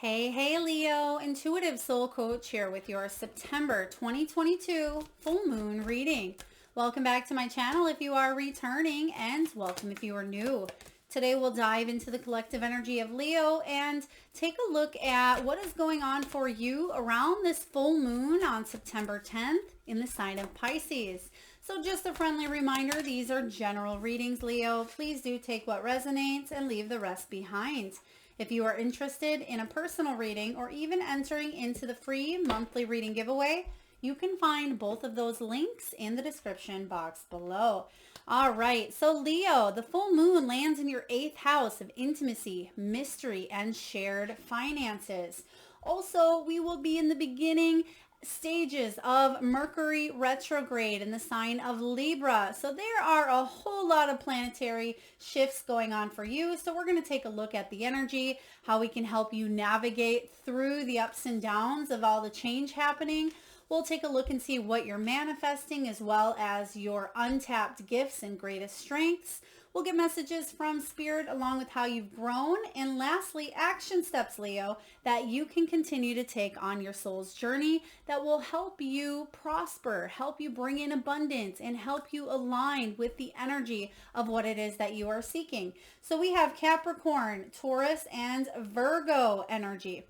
Hey, Leo, Intuitive Soul Coach here with your September 2022 full moon reading. Welcome back to my channel if you are returning, and welcome if you are new. Today we'll dive into the collective energy of Leo and take a look at what is going on for you around this full moon on September 10th in the sign of Pisces. So just a friendly reminder, these are general readings, Leo. Please do take what resonates and leave the rest behind. If you are interested in a personal reading or even entering into the free monthly reading giveaway, you can find both of those links in the description box below. All right, so Leo, the full moon lands in your 8th house of intimacy, mystery, and shared finances. Also, we will be in the beginning stages of Mercury retrograde in the sign of Libra. So there are a whole lot of planetary shifts going on for you. So we're going to take a look at the energy, how we can help you navigate through the ups and downs of all the change happening. We'll take a look and see what you're manifesting as well as your untapped gifts and greatest strengths. We'll get messages from Spirit along with how you've grown. And lastly, action steps, Leo, that you can continue to take on your soul's journey that will help you prosper, help you bring in abundance, and help you align with the energy of what it is that you are seeking. So we have Capricorn, Taurus, and Virgo energy.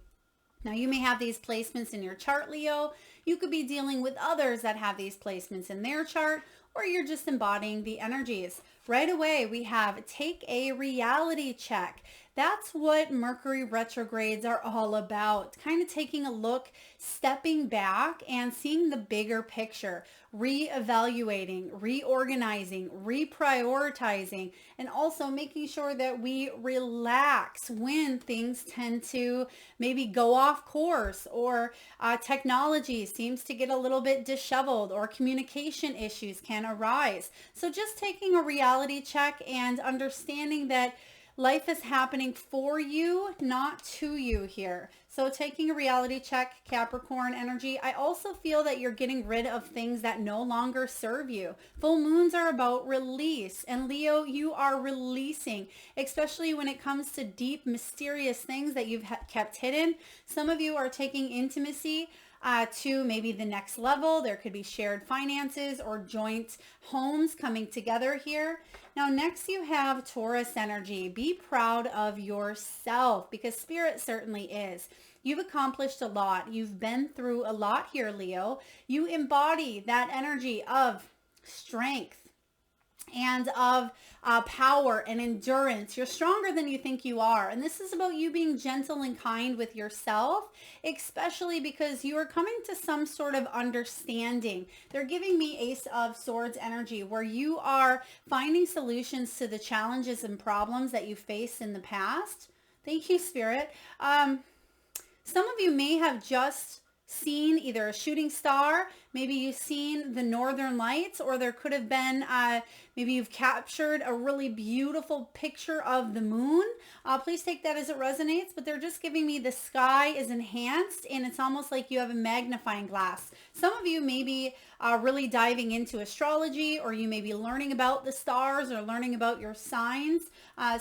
Now, you may have these placements in your chart, Leo. You could be dealing with others that have these placements in their chart, or you're just embodying the energies. Right away, we have take a reality check. That's what Mercury retrogrades are all about. Kind of taking a look, stepping back and seeing the bigger picture, reevaluating, reorganizing, reprioritizing, and also making sure that we relax when things tend to maybe go off course, or technology seems to get a little bit disheveled, or communication issues can arise. So just taking a reality check and understanding that life is happening for you, not to you here. So taking a reality check, Capricorn energy. I also feel that you're getting rid of things that no longer serve you. Full moons are about release. And Leo, you are releasing, especially when it comes to deep, mysterious things that you've kept hidden. Some of you are taking intimacy to maybe the next level. There could be shared finances or joint homes coming together here. Now, next you have Taurus energy. Be proud of yourself, because Spirit certainly is. You've accomplished a lot. You've been through a lot here, Leo. You embody that energy of strength and of power and endurance. You're stronger than you think you are. And this is about you being gentle and kind with yourself, especially because you are coming to some sort of understanding. They're giving me Ace of Swords energy, where you are finding solutions to the challenges and problems that you faced in the past. Thank you, Spirit. Some of you may have just seen either a shooting star, maybe you've seen the northern lights, or there could have been maybe you've captured a really beautiful picture of the moon. Please take that as it resonates, but they're just giving me the sky is enhanced, and it's almost like you have a magnifying glass. Some of you may be really diving into astrology, or you may be learning about the stars or learning about your signs.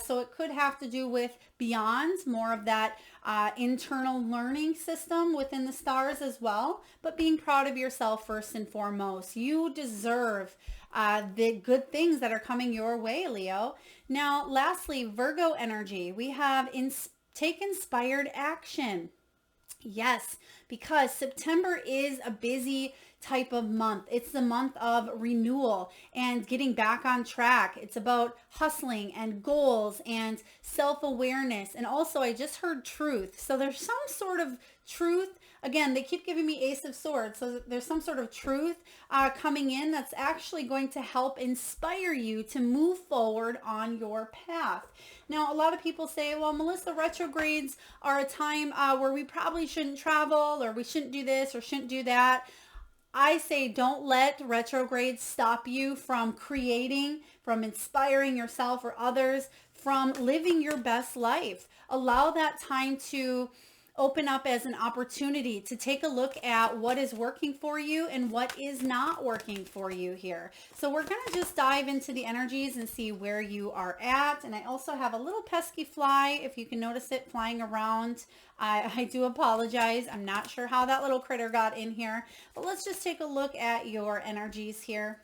So it could have to do with beyond, more of that internal learning system within the stars as well, but being proud of yourself first and foremost. You deserve the good things that are coming your way, Leo. Now, lastly, Virgo energy. We have take inspired action. Yes, because September is a busy type of month. It's the month of renewal and getting back on track. It's about hustling and goals and self-awareness. And also, I just heard truth. So there's some sort of truth. Again, they keep giving me Ace of Swords. So there's some sort of truth coming in that's actually going to help inspire you to move forward on your path. Now, a lot of people say, well, Melissa, retrogrades are a time where we probably shouldn't travel, or we shouldn't do this or shouldn't do that. I say don't let retrogrades stop you from creating, from inspiring yourself or others, from living your best life. Allow that time to open up as an opportunity to take a look at what is working for you and what is not working for you here. So we're going to just dive into the energies and see where you are at. And I also have a little pesky fly, if you can notice it flying around. I do apologize. I'm not sure how that little critter got in here, but let's just take a look at your energies here.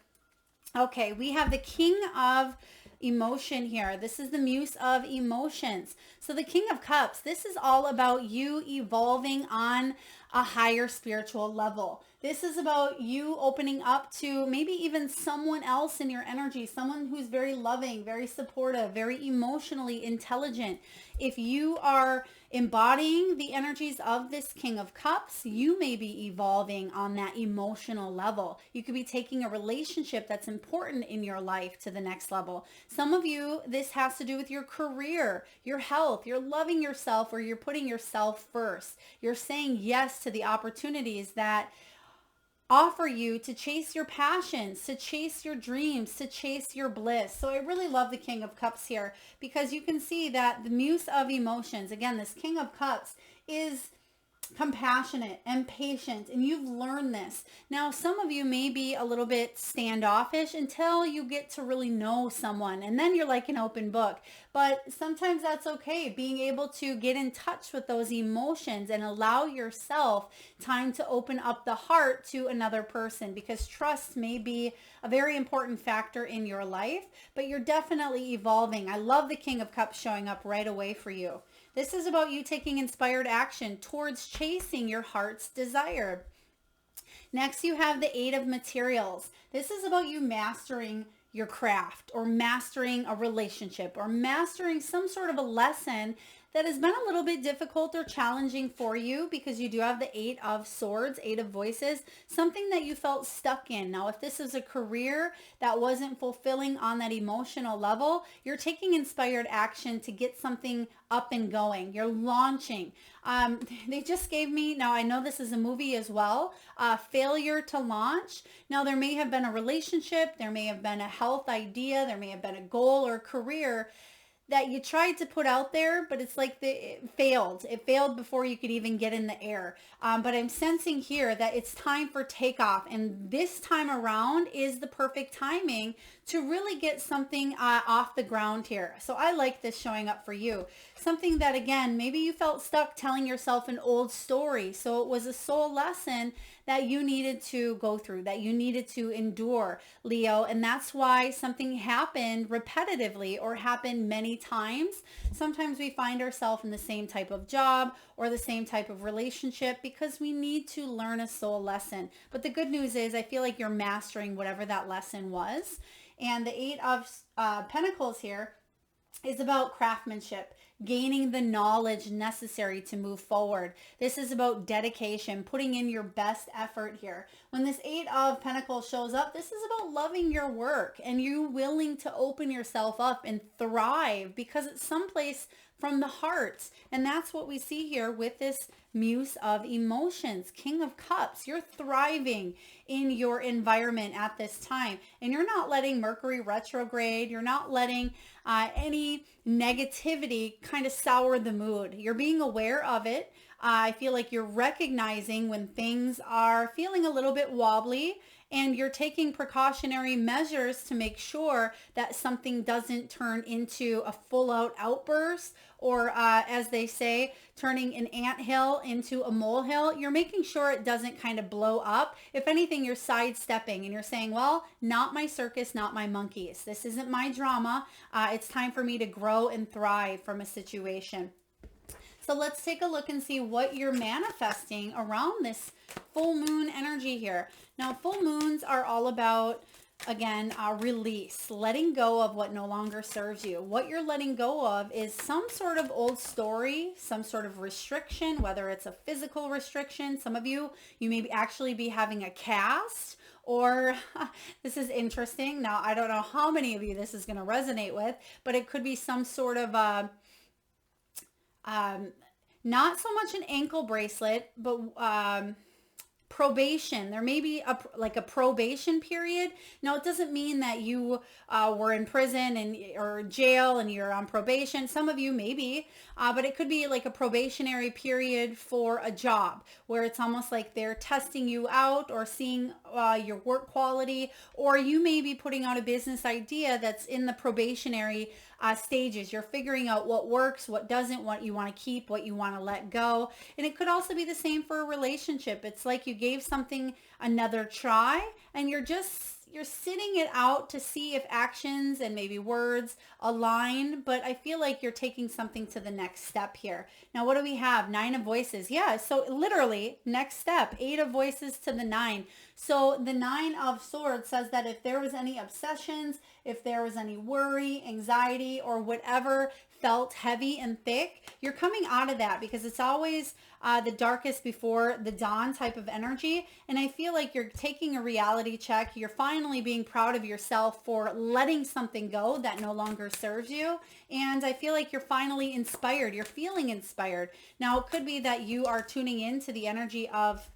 Okay, we have the King of Emotion here. This is the Muse of Emotions. So the King of Cups, this is all about you evolving on a higher spiritual level. This is about you opening up to maybe even someone else in your energy, someone who's very loving, very supportive, very emotionally intelligent. If you are embodying the energies of this King of Cups, you may be evolving on that emotional level. You could be taking a relationship that's important in your life to the next level. Some of you, this has to do with your career, your health, you're loving yourself, or you're putting yourself first. You're saying yes to the opportunities that offer you to chase your passions, to chase your dreams, to chase your bliss. So I really love the King of Cups here, because you can see that the Muse of Emotions, again, this King of Cups is compassionate and patient, and you've learned this. Now, some of you may be a little bit standoffish until you get to really know someone, and then you're like an open book. But sometimes that's okay, being able to get in touch with those emotions and allow yourself time to open up the heart to another person, because trust may be a very important factor in your life, but you're definitely evolving. I love the King of Cups showing up right away for you. This is about you taking inspired action towards chasing your heart's desire. Next, you have the Eight of Materials. This is about you mastering your craft, or mastering a relationship, or mastering some sort of a lesson that has been a little bit difficult or challenging for you, because you do have the Eight of Swords, Eight of Voices, something that you felt stuck in. Now, if this is a career that wasn't fulfilling on that emotional level, you're taking inspired action to get something up and going. You're launching. They just gave me, now I know this is a movie as well, Failure to Launch. Now, there may have been a relationship, there may have been a health idea, there may have been a goal or a career that you tried to put out there, but it's like it failed. It failed before you could even get in the air. But I'm sensing here that it's time for takeoff. And this time around is the perfect timing to really get something off the ground here. So I like this showing up for you. Something that, again, maybe you felt stuck telling yourself an old story. So it was a soul lesson that you needed to go through, that you needed to endure, Leo. And that's why something happened repetitively or happened many times. Sometimes we find ourselves in the same type of job or the same type of relationship because we need to learn a soul lesson. But the good news is I feel like you're mastering whatever that lesson was. And the Eight of Pentacles here is about craftsmanship, gaining the knowledge necessary to move forward. This is about dedication, putting in your best effort here. When this Eight of Pentacles shows up, this is about loving your work and you willing to open yourself up and thrive, because it's someplace from the heart. And that's what we see here with this Muse of Emotions, King of Cups. You're thriving in your environment at this time, and you're not letting Mercury retrograde, you're not letting any negativity kind of sour the mood. You're being aware of it. I feel like you're recognizing when things are feeling a little bit wobbly, and you're taking precautionary measures to make sure that something doesn't turn into a full-out outburst, or as they say, turning an anthill into a molehill. You're making sure it doesn't kind of blow up. If anything, you're sidestepping and you're saying, well, not my circus, not my monkeys. This isn't my drama. It's time for me to grow and thrive from a situation. So let's take a look and see what you're manifesting around this full moon energy here. Now, full moons are all about, again, release, letting go of what no longer serves you. What you're letting go of is some sort of old story, some sort of restriction, whether it's a physical restriction. Some of you may actually be having a cast, or this is interesting. Now, I don't know how many of you this is going to resonate with, but it could be some sort of not so much an ankle bracelet, but probation. There may be like a probation period. Now, it doesn't mean that you were in prison or jail and you're on probation. Some of you maybe, but it could be like a probationary period for a job where it's almost like they're testing you out or seeing your work quality, or you may be putting out a business idea that's in the probationary stages. You're figuring out what works, what doesn't, what you want to keep, what you want to let go. And it could also be the same for a relationship. It's like you gave something another try and you're sitting it out to see if actions and maybe words align, but I feel like you're taking something to the next step here. Now, what do we have? 9 of voices. Yeah, so literally next step, 8 of voices to the 9. So the 9 of swords says that if there was any obsessions, if there was any worry, anxiety, or whatever felt heavy and thick, you're coming out of that, because it's always the darkest before the dawn type of energy. And I feel like you're taking a reality check. You're finally being proud of yourself for letting something go that no longer serves you. And I feel like you're finally inspired. You're feeling inspired. Now, it could be that you are tuning into the energy of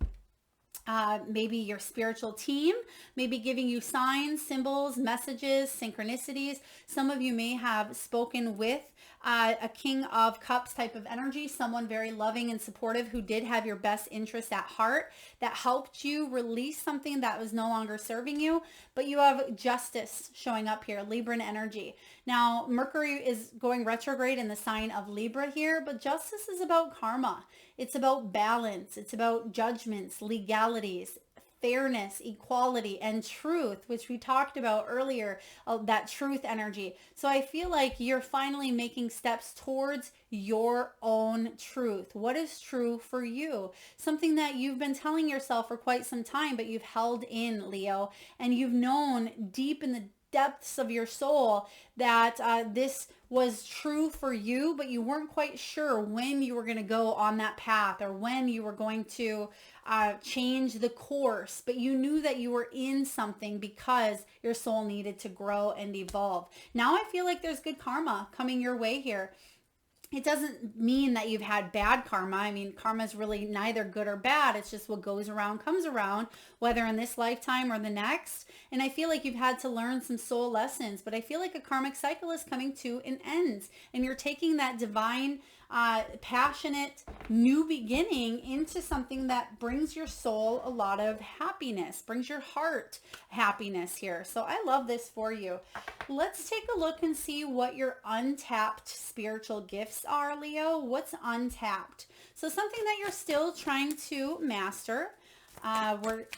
maybe your spiritual team, maybe giving you signs, symbols, messages, synchronicities. Some of you may have spoken with a King of Cups type of energy, someone very loving and supportive who did have your best interest at heart, that helped you release something that was no longer serving you. But you have justice showing up here, Libran energy. Now, Mercury is going retrograde in the sign of Libra here, but justice is about karma. It's about balance. It's about judgments, legalities, fairness, equality, and truth, which we talked about earlier, that truth energy. So I feel like you're finally making steps towards your own truth. What is true for you? Something that you've been telling yourself for quite some time, but you've held in, Leo, and you've known deep in the depths of your soul that this was true for you, but you weren't quite sure when you were going to go on that path or when you were going to change the course, but you knew that you were in something because your soul needed to grow and evolve. Now I feel like there's good karma coming your way here. It doesn't mean that you've had bad karma. I mean, karma is really neither good or bad. It's just what goes around comes around, whether in this lifetime or the next. And I feel like you've had to learn some soul lessons, but I feel like a karmic cycle is coming to an end, and you're taking that divine, passionate new beginning into something that brings your soul a lot of happiness, brings your heart happiness here. So I love this for you. Let's take a look and see what your untapped spiritual gifts are, Leo. What's untapped? So something that you're still trying to master.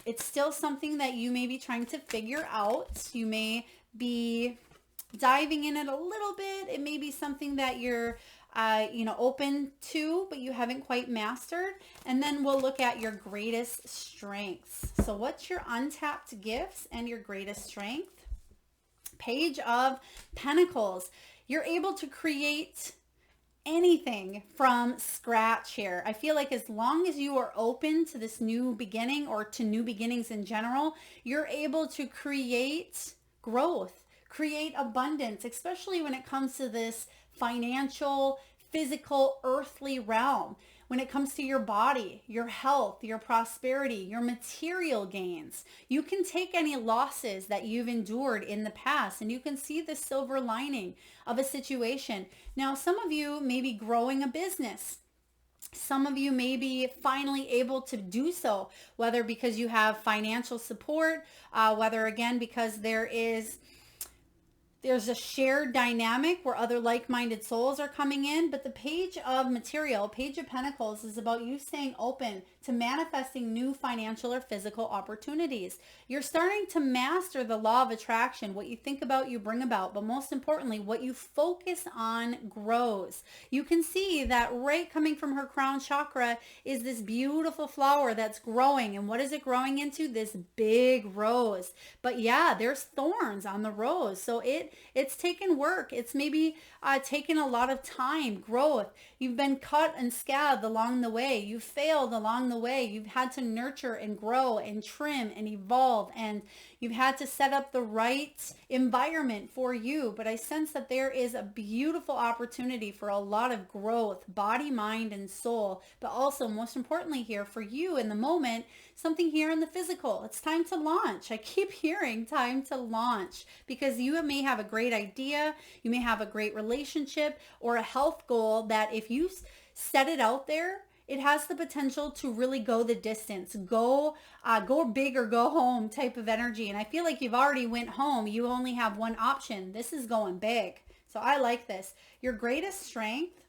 It's still something that you may be trying to figure out. You may be diving in it a little bit. It may be something that you're open to, but you haven't quite mastered. And then we'll look at your greatest strengths. So what's your untapped gifts and your greatest strength? Page of Pentacles. You're able to create anything from scratch here. I feel like as long as you are open to this new beginning, or to new beginnings in general, you're able to create growth, create abundance, especially when it comes to this financial, physical, earthly realm. When it comes to your body, your health, your prosperity, your material gains, you can take any losses that you've endured in the past and you can see the silver lining of a situation. Now, some of you may be growing a business. Some of you may be finally able to do so, whether because you have financial support, whether again because there's a shared dynamic where other like-minded souls are coming in. But the page of material, page of Pentacles, is about you staying open to manifesting new financial or physical opportunities. You're starting to master the law of attraction. What you think about, you bring about. But most importantly, what you focus on grows. You can see that right coming from her crown chakra is this beautiful flower that's growing. And what is it growing into? This big rose. But yeah, there's thorns on the rose. So it's taken work. It's maybe taken a lot of time, growth. You've been cut and scabbed along the way. You've failed along the way. You've had to nurture and grow and trim and evolve and, You've had to set up the right environment for you. But I sense that there is a beautiful opportunity for a lot of growth, body, mind, and soul. But also, most importantly here for you in the moment, something here in the physical. It's time to launch. I keep hearing time to launch because you may have a great idea. You may have a great relationship or a health goal that if you set it out there, it has the potential to really go the distance, go big or go home type of energy. And I feel like you've already went home. You only have one option. This is going big. So I like this. Your greatest strength,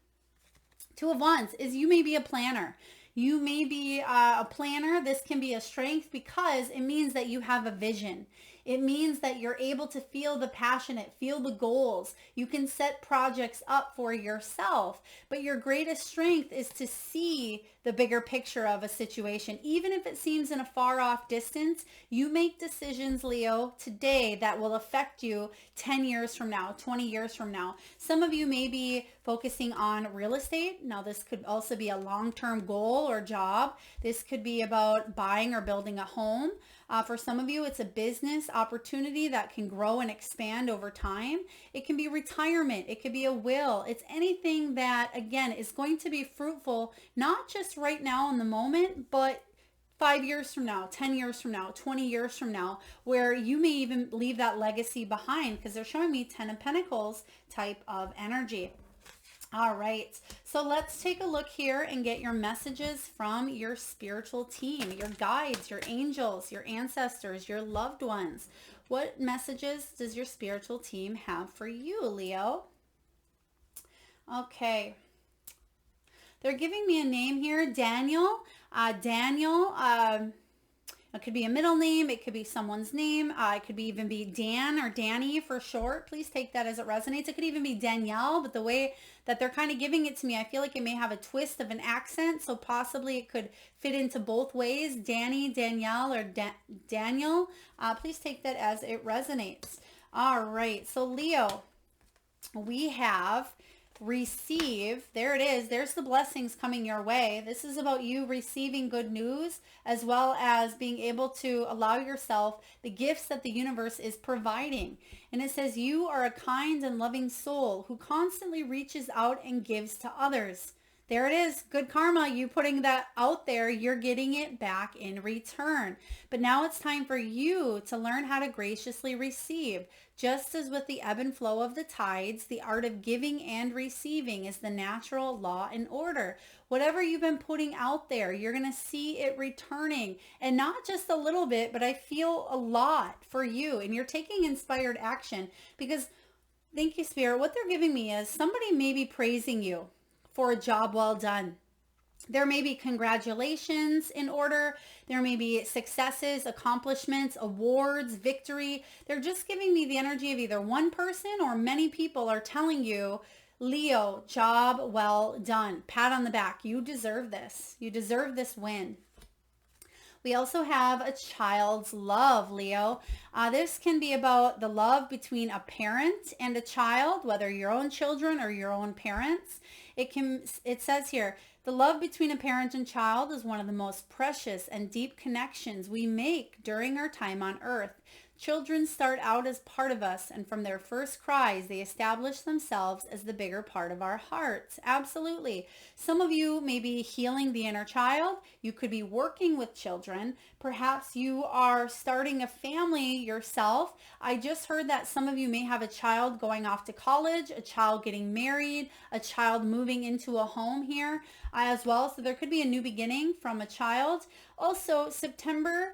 Two of Wands, is you may be a planner. You may be a planner. This can be a strength because it means that you have a vision. It means that you're able to feel the passionate, feel the goals. You can set projects up for yourself, but your greatest strength is to see the bigger picture of a situation. Even if it seems in a far off distance, you make decisions, Leo, today that will affect you 10 years from now, 20 years from now. Some of you may be focusing on real estate. Now, this could also be a long-term goal or job. This could be about buying or building a home. For some of you, it's a business opportunity that can grow and expand over time. It can be retirement. It could be a will. It's anything that, again, is going to be fruitful, not just right now in the moment, but 5 years from now, 10 years from now, 20 years from now, where you may even leave that legacy behind because they're showing me 10 of Pentacles type of energy. All right, so let's take a look here and get your messages from your spiritual team, your guides, your angels, your ancestors, your loved ones. What messages does your spiritual team have for you, Leo? Okay. They're giving me a name here, Daniel. It could be a middle name. It could be someone's name. It could even be Dan or Danny for short. Please take that as it resonates. It could even be Danielle, but the way that they're kind of giving it to me, I feel like it may have a twist of an accent. So possibly it could fit into both ways. Danny, Danielle, or Daniel. Please take that as it resonates. All right. So Leo, we have receive. There it is. There's the blessings coming your way. This is about you receiving good news as well as being able to allow yourself the gifts that the universe is providing. And it says you are a kind and loving soul who constantly reaches out and gives to others. There it is. Good karma. You putting that out there, you're getting it back in return. But now it's time for you to learn how to graciously receive. Just as with the ebb and flow of the tides, the art of giving and receiving is the natural law and order. Whatever you've been putting out there, you're going to see it returning. And not just a little bit, but I feel a lot for you. And you're taking inspired action because, thank you, Spirit, what they're giving me is somebody may be praising you for a job well done. There may be congratulations in order. There may be successes, accomplishments, awards, victory. They're just giving me the energy of either one person or many people are telling you, Leo, job well done. Pat on the back. You deserve this. You deserve this win. We also have a child's love, Leo. This can be about the love between a parent and a child, whether your own children or your own parents. It says here, the love between a parent and child is one of the most precious and deep connections we make during our time on earth. Children start out as part of us, and from their first cries, they establish themselves as the bigger part of our hearts. Absolutely. Some of you may be healing the inner child. You could be working with children. Perhaps you are starting a family yourself. I just heard that some of you may have a child going off to college, a child getting married, a child moving into a home here as well. So there could be a new beginning from a child. Also, September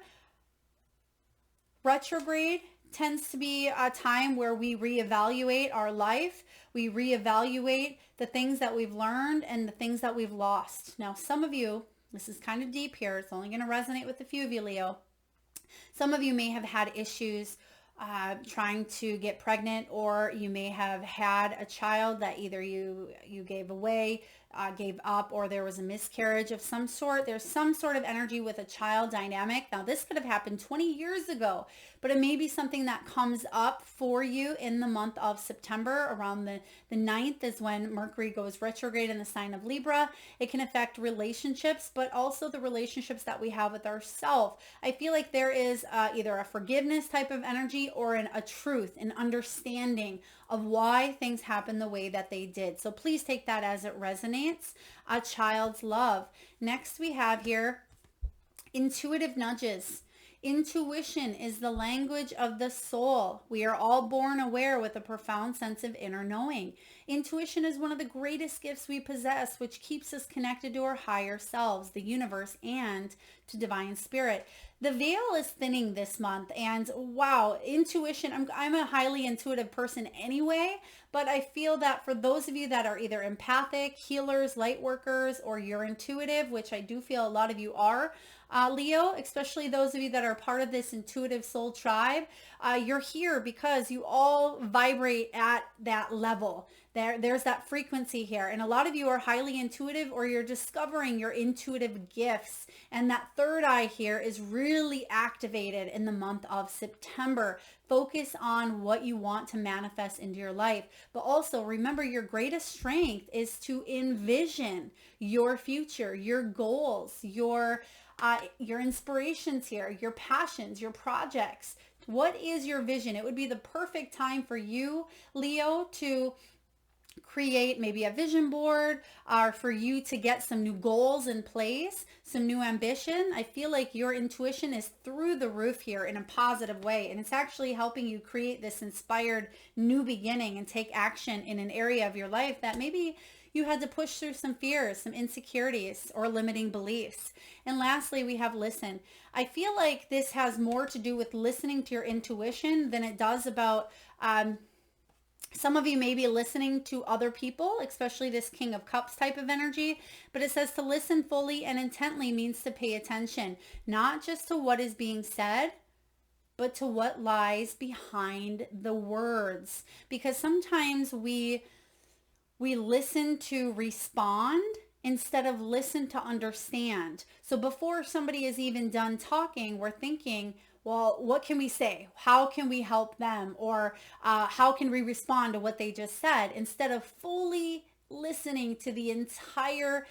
retrograde tends to be a time where we reevaluate our life. We reevaluate the things that we've learned and the things that we've lost. Now, some of you, this is kind of deep here. It's only going to resonate with a few of you, Leo. Some of you may have had issues trying to get pregnant, or you may have had a child that either you gave away gave up, or there was a miscarriage of some sort. There's some sort of energy with a child dynamic. Now, this could have happened 20 years ago, but it may be something that comes up for you in the month of September. Around the 9th is when Mercury goes retrograde in the sign of Libra. It can affect relationships, but also the relationships that we have with ourselves. I feel like there is either a forgiveness type of energy or a truth, an understanding of why things happen the way that they did. So please take that as it resonates. A child's love. Next we have here intuitive nudges. Intuition is the language of the soul. We are all born aware with a profound sense of inner knowing. Intuition is one of the greatest gifts we possess, which keeps us connected to our higher selves, the universe, and to divine spirit. The veil is thinning this month, and wow, intuition, I'm a highly intuitive person anyway, but I feel that for those of you that are either empathic, healers, light workers, or you're intuitive, which I do feel a lot of you are, Leo, especially those of you that are part of this intuitive soul tribe, you're here because you all vibrate at that level. There's that frequency here. And a lot of you are highly intuitive, or you're discovering your intuitive gifts. And that third eye here is really activated in the month of September. Focus on what you want to manifest into your life. But also remember, your greatest strength is to envision your future, your goals, your inspirations here, your passions, your projects. What is your vision? It would be the perfect time for you, Leo, to create maybe a vision board, or for you to get some new goals in place, some new ambition. I feel like your intuition is through the roof here in a positive way, and it's actually helping you create this inspired new beginning and take action in an area of your life that maybe you had to push through some fears, some insecurities, or limiting beliefs. And lastly, we have listen. I feel like this has more to do with listening to your intuition than it does about some of you may be listening to other people, especially this King of Cups type of energy, but it says to listen fully and intently means to pay attention, not just to what is being said, but to what lies behind the words. Because sometimes we listen to respond instead of listen to understand. So before somebody is even done talking, we're thinking, well, what can we say? How can we help them? Or how can we respond to what they just said? Instead of fully listening to the entire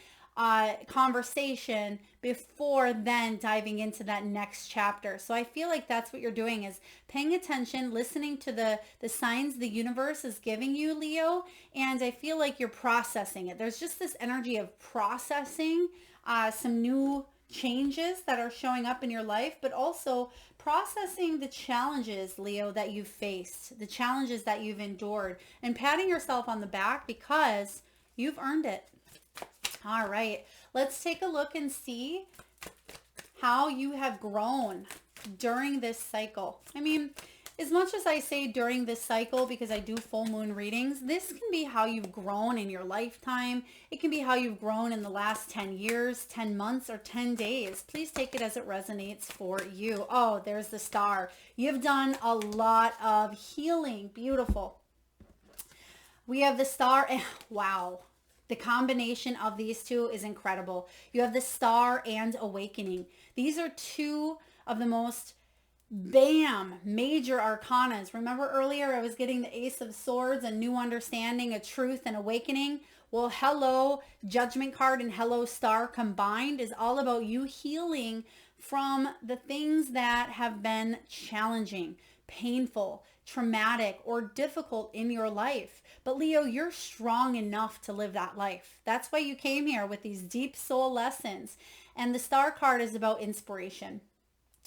conversation before then diving into that next chapter. So I feel like that's what you're doing, is paying attention, listening to the signs the universe is giving you, Leo. And I feel like you're processing it. There's just this energy of processing some new changes that are showing up in your life, but also processing the challenges, Leo, that you've faced, the challenges that you've endured, and patting yourself on the back because you've earned it. All right, let's take a look and see how you have grown during this cycle. I mean, as much as I say during this cycle, because I do full moon readings, this can be how you've grown in your lifetime. It can be how you've grown in the last 10 years, 10 months, or 10 days. Please take it as it resonates for you. Oh, there's the star. You've done a lot of healing. Beautiful. We have the star. Wow. The combination of these two is incredible. You have the star and awakening. These are two of the most major arcanas. Remember earlier I was getting the Ace of Swords, a new understanding, a truth, and awakening. Well, hello, Judgment card and hello, star combined is all about you healing from the things that have been challenging, painful, traumatic, or difficult in your life. But Leo, you're strong enough to live that life. That's why you came here with these deep soul lessons. And the star card is about inspiration,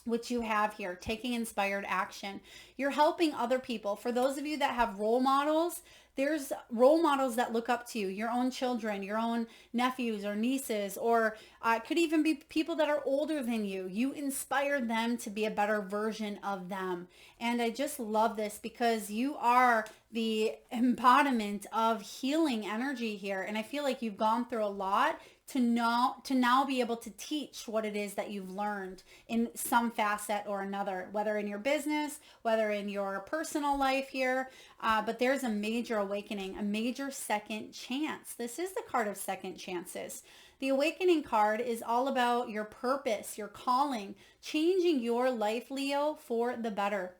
which you have here, taking inspired action. You're helping other people. For those of you that have role models, there's role models that look up to you, your own children, your own nephews or nieces, or it could even be people that are older than you. You inspire them to be a better version of them. And I just love this because you are the embodiment of healing energy here. And I feel like you've gone through a lot to now be able to teach what it is that you've learned in some facet or another, whether in your business, whether in your personal life here. But there's a major awakening, a major second chance. This is the card of second chances. The awakening card is all about your purpose, your calling, changing your life, Leo, for the better.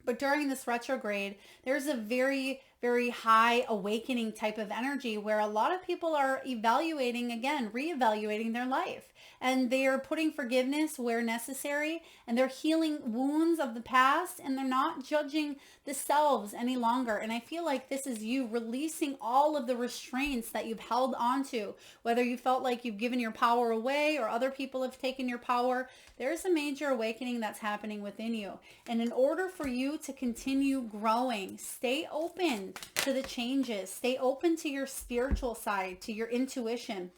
But during this retrograde, there's a very, very high awakening type of energy where a lot of people are evaluating, again, reevaluating their life. And they are putting forgiveness where necessary, and they're healing wounds of the past, and they're not judging themselves any longer. And I feel like this is you releasing all of the restraints that you've held onto, whether you felt like you've given your power away or other people have taken your power. There's a major awakening that's happening within you. And in order for you to continue growing, stay open to the changes, stay open to your spiritual side, to your intuition.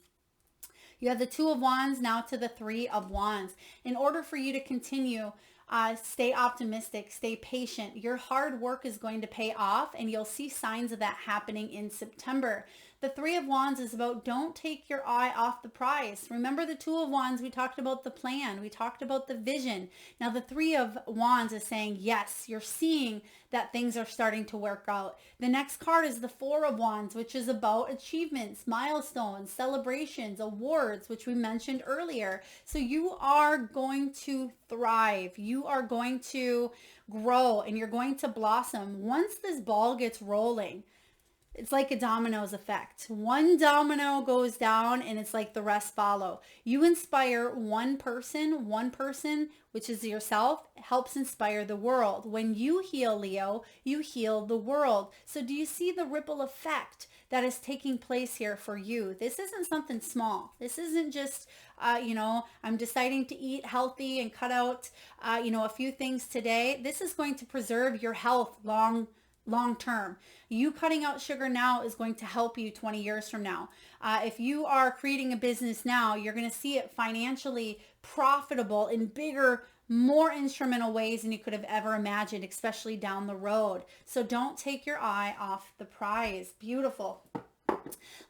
You have the Two of Wands now to the Three of Wands. In order for you to continue, stay optimistic, stay patient. Your hard work is going to pay off, and you'll see signs of that happening in September. The Three of Wands is about don't take your eye off the prize. Remember the Two of Wands, we talked about the plan. We talked about the vision. Now the Three of Wands is saying, yes, you're seeing that things are starting to work out. The next card is the Four of Wands, which is about achievements, milestones, celebrations, awards, which we mentioned earlier. So you are going to thrive. You are going to grow, and you're going to blossom. Once this ball gets rolling, it's like a dominoes effect. One domino goes down and it's like the rest follow. You inspire one person, which is yourself, helps inspire the world. When you heal, Leo, you heal the world. So do you see the ripple effect that is taking place here for you? This isn't something small. This isn't just, I'm deciding to eat healthy and cut out, a few things today. This is going to preserve your health long term. You cutting out sugar now is going to help you 20 years from now. If you are creating a business now, you're going to see it financially profitable in bigger, more instrumental ways than you could have ever imagined, especially down the road. So don't take your eye off the prize. Beautiful.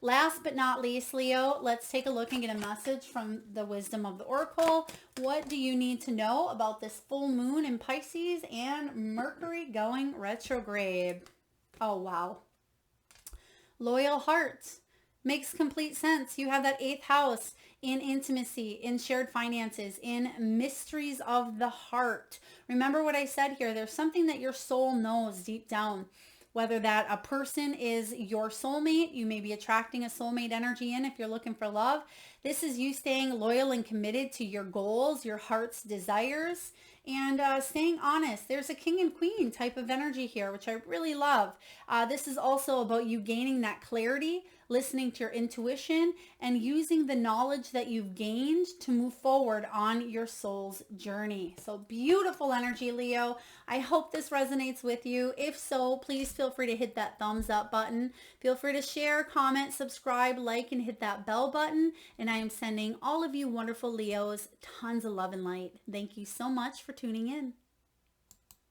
Last but not least, Leo, let's take a look and get a message from the wisdom of the Oracle. What do you need to know about this full moon in Pisces and Mercury going retrograde? Oh, wow. Loyal heart. Makes complete sense. You have that 8th house in intimacy, in shared finances, in mysteries of the heart. Remember what I said here. There's something that your soul knows deep down. Whether that a person is your soulmate, you may be attracting a soulmate energy in if you're looking for love. This is you staying loyal and committed to your goals, your heart's desires, and staying honest. There's a king and queen type of energy here, which I really love. This is also about you gaining that clarity, listening to your intuition, and using the knowledge that you've gained to move forward on your soul's journey. So beautiful energy, Leo. I hope this resonates with you. If so, please feel free to hit that thumbs up button. Feel free to share, comment, subscribe, like, and hit that bell button. And I am sending all of you wonderful Leos tons of love and light. Thank you so much for tuning in.